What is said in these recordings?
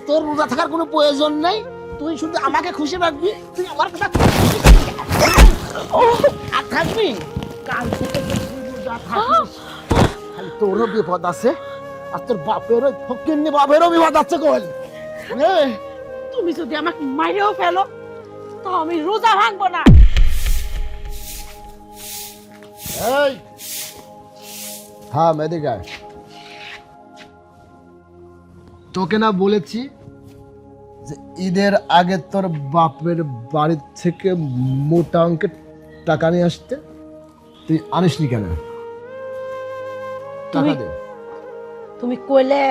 তোর রোজা থাকার কোনো প্রয়োজন নেই, তুই শুধু আমাকে খুশি রাখবি, তুই আমার কথা আর থাকবি। কাল থেকে তুই রোজা থাকিস, খালি তোরও বিপদ আছে আর তোর বাপেরও ফকিন্নি বাপেরও বিপদ আছে। কল তুমি যদি আমাকে মাইরেও ফেলো তো আমি রোজা ভাঙবো না। এই হ্যাঁ মেয়েদের গায়ে তোকে না বলেছি যে ঈদের আগে তোর বাপের বাড়ি থেকে মোটা অঙ্কের টাকা নিয়ে আসতে, তুই আনিসনি কেন? টাকা দে। তুমি কইলে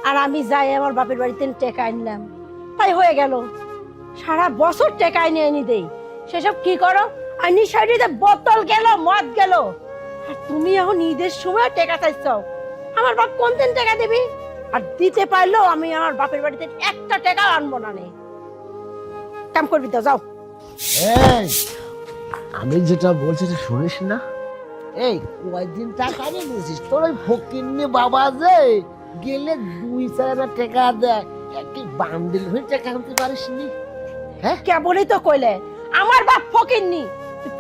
আর আমি যাই আমার বাপের বাড়িতে টাকা আনলাম, তাই হয়ে গেল। সারা বছর টাকা এনে এনে দেই, সেসব কি করো? আইনি সাইডে বোতল গেল, মদ গেল, আর তুমি এখন ঈদের সময় টাকা চাইছো। আমার বাপ কোন দিন টাকা দিবি? আর দিতে পারলেও আমি আমার বাপের বাড়িতে একটা টাকা আনবো না। নে কাম করবি তো, যাও। এই আমি যেটা বলছি সেটা শুনিস না? এই কয়দিন টাকা নিয়ে দিয়েছিস? তোর ওই ফকিন্নি বাবা যে গেলে 2-4 টাকা দেয়, একটি বান্ডিল হয়ে টাকা আনতে পারিস নি? হ্যাঁ কেবলই তো কইলে আমার বাপ ফকিন্নি।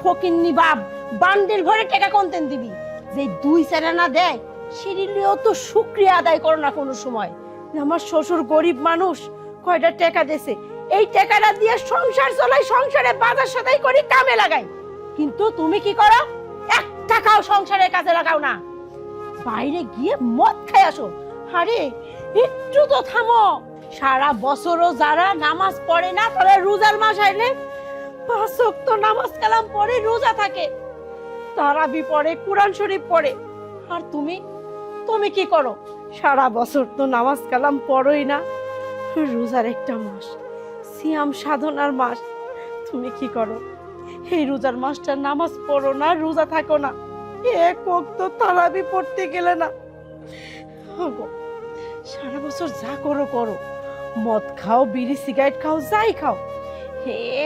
ফকিন্নি বাপ বান্ডিল ভরে টাকা কোনতেন দিবি? যে 2-4 আনা দেয় সেদিলেও তো শুকরিয়া আদায় করো না কোনো সময়। আমার শ্বশুর গরিব মানুষ, কয়টা টাকা দেছে, এই টাকাটা দিয়ে সংসার চলাই, সংসারে বাজার সদাই করি, কামে লাগাই। কিন্তু তুমি কি করো? 1 টাকাও সংসারের কাজে লাগাও না, বাইরে গিয়ে মদ খাই আসো। আরে একটু তো থামো। সারা বছরও যারা নামাজ পড়ে না, তারা রোজার মাস আইলে 5 ওয়াক্ত নামাজ কালাম পড়ে রোজা থাকে, তারাবি পড়ে, কুরআন শরীফ পড়ে। আর তুমি তুমি কি করো? সারা বছর তো নামাজ কালাম পড়োই না, রোজার একটা মাস, সিয়াম সাধনার মাস, তুমি কি করো? এই রোজার মাসটা নামাজ পড়ো না, রোজা থাকো না, 1 ওয়াক্ত তারাবি পড়তে গেলে না। ওগো, সারা বছর যা করো করো, মদ খাও, বিড়ি সিগারেট খাও, যাই খাও,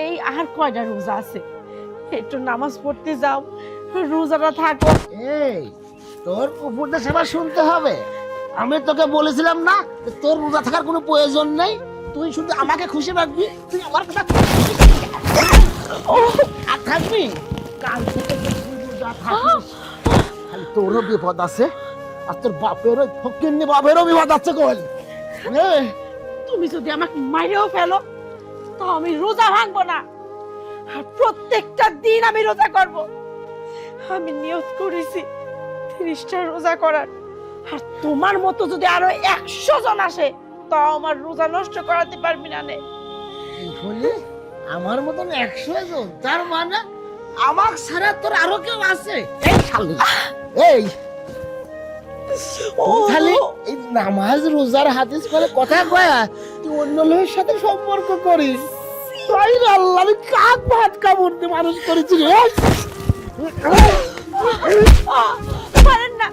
এই আর কয়টা রোজা আছে? একটু নামাজ পড়তে যাও, রোজাটা থাকো। এই তোর উপদেশ আবার শুনতে হবে? আমি তোকে বলেছিলাম না যে তোর রোজা থাকার কোনো প্রয়োজন নেই, তুই শুধু আমাকে খুশি রাখবি, তুই আমার কথা আর থাকবি। কাল থেকে তুই রোজা থাকিস, খালি তোরও বিপদ আছে আর তোর বাপেরও ফকিন্নি বাপেরও বিপদ আছে। কল তুমি যদি আমাকে মাইরেও ফেলো তো আমি রোজা ভাঙবো না, আর প্রত্যেকটা দিন আমি রোজা করব। আমি নিয়ত করেছি 30টা রোজা করার। আর তোমার মতো যদি আরো 100 জন আসে তো আমার রোজা নষ্ট করাতে পারবি না। নে বলি আমার মতন 100 জন, তার মানে আমার ছাড়া তোর আরো কেউ আছে? এই শালি, এই ও খালি এই নামাজ রোজার হাদিস করে কথা কয়া তুই অন্য লোকের সাথে সম্পর্ক করিস। তাই রে আল্লাহ, আমি কাক ভাত কামড় দিয়ে মানুষ করেছি রে। পারেন না।